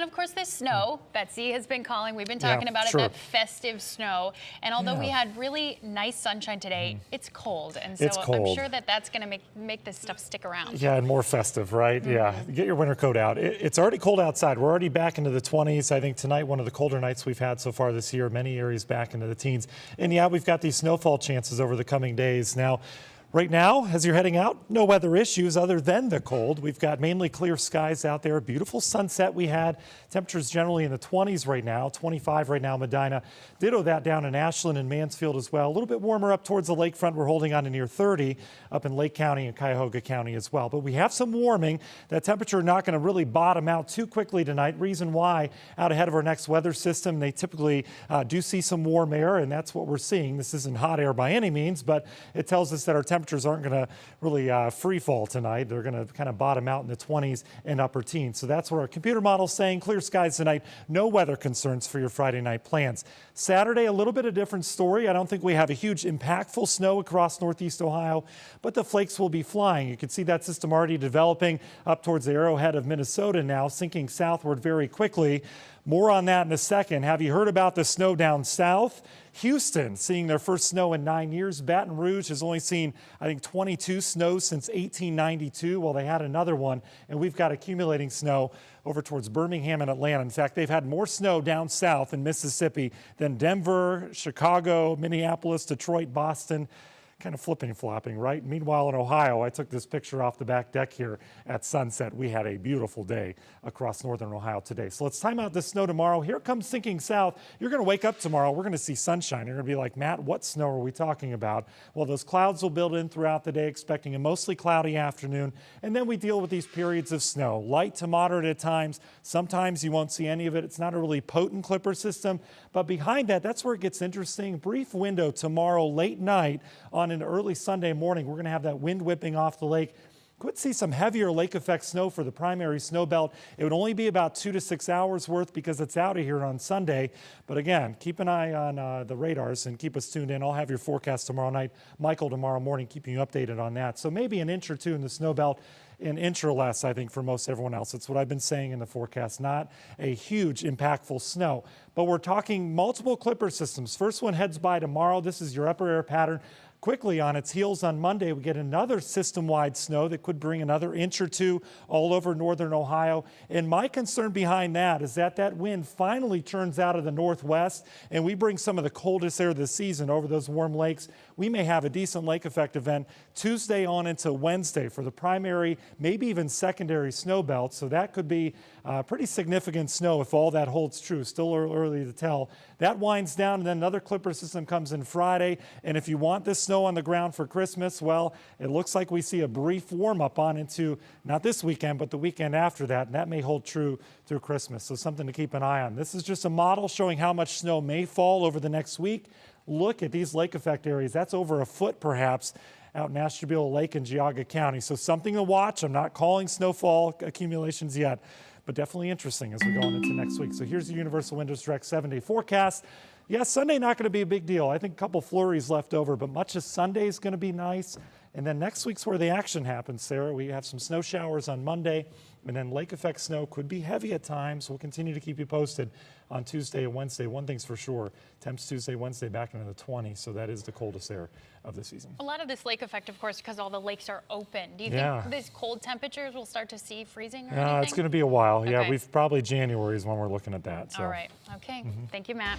And of course, this snow, Betsy has been calling. We've been talking about it, that festive snow. And although we had really nice sunshine today, it's cold. And so I'm sure that that's going to make this stuff stick around. Yeah, and more festive, right? Yeah, get your winter coat out. It's already cold outside. We're already back into the 20s. I think tonight, one of the colder nights we've had so far this year. Many areas back into the teens. And yeah, we've got these snowfall chances over the coming days. Now, right now, as you're heading out, no weather issues other than the cold. We've got mainly clear skies out there. Beautiful sunset we had. Temperatures generally in the 20s right now, 25 right now, Medina. Ditto that down in Ashland and Mansfield as well. A little bit warmer up towards the lakefront. We're holding on to near 30 up in Lake County and Cuyahoga County as well. But we have some warming. That temperature not going to really bottom out too quickly tonight. Reason why, out ahead of our next weather system, they typically do see some warm air, and that's what we're seeing. This isn't hot air by any means, but it tells us that our temperatures aren't going to really free fall tonight. They're going to kind of bottom out in the 20s and upper teens. So that's what our computer model's saying. Clear skies tonight. No weather concerns for your Friday night plans. Saturday, a little bit of different story. I don't think we have a huge impactful snow across northeast Ohio, but the flakes will be flying. You can see that system already developing up towards the arrowhead of Minnesota now, sinking southward very quickly. More on that in a second. Have you heard about the snow down south? Houston seeing their first snow in 9 years. Baton Rouge has only seen, I think, 22 snows since 1892. Well, they had another one, and we've got accumulating snow over towards Birmingham and Atlanta. In fact, they've had more snow down south in Mississippi than Denver, Chicago, Minneapolis, Detroit, Boston. Kind of flipping and flopping, right? Meanwhile, in Ohio, I took this picture off the back deck here at sunset. We had a beautiful day across northern Ohio today. So let's time out the snow tomorrow. Here comes sinking south. You're going to wake up tomorrow. We're going to see sunshine. You're going to be like, Matt, what snow are we talking about? Well, those clouds will build in throughout the day, expecting a mostly cloudy afternoon. And then we deal with these periods of snow, light to moderate at times. Sometimes you won't see any of it. It's not a really potent clipper system. But behind that, that's where it gets interesting. Brief window tomorrow late night on an early Sunday morning. We're going to have that wind whipping off the lake. Could see some heavier lake effect snow for the primary snow belt. It would only be about 2 to 6 hours worth because it's out of here on Sunday. But again, keep an eye on the radars and keep us tuned in. I'll have your forecast tomorrow night. Michael tomorrow morning keeping you updated on that. So maybe an inch or two in the snow belt. An inch or less, I think, for most everyone else. It's what I've been saying in the forecast. Not a huge impactful snow, but we're talking multiple clipper systems. First one heads by tomorrow. This is your upper air pattern. Quickly on its heels on Monday, we get another system-wide snow that could bring another inch or two all over northern Ohio. And my concern behind that is that that wind finally turns out of the northwest and we bring some of the coldest air this season over those warm lakes. We may have a decent lake effect event Tuesday on into Wednesday for the primary, maybe even secondary snow belt. So that could be pretty significant snow if all that holds true. Still early to tell. That winds down and then another clipper system comes in Friday. And if you want this snow on the ground for Christmas, well, it looks like we see a brief warm up on into not this weekend, but the weekend after that. And that may hold true through Christmas. So something to keep an eye on. This is just a model showing how much snow may fall over the next week. Look at these lake effect areas. That's over a foot perhaps out in Ashtabula Lake and Geauga County. So something to watch. I'm not calling snowfall accumulations yet, but definitely interesting as we go on into next week. So here's the Universal Windows Direct 7-day forecast. Yes, Sunday not going to be a big deal. I think a couple flurries left over, but much of Sunday is going to be nice. And then next week's where the action happens, Sarah. We have some snow showers on Monday, and then lake effect snow could be heavy at times. We'll continue to keep you posted on Tuesday and Wednesday. One thing's for sure, temps Tuesday, Wednesday back into the 20s, so that is the coldest air of the season. A lot of this lake effect, of course, because all the lakes are open. Do you think these cold temperatures will start to see freezing or anything? It's going to be a while. Okay. Yeah, probably January is when we're looking at that. So. All right. Okay. Thank you, Matt.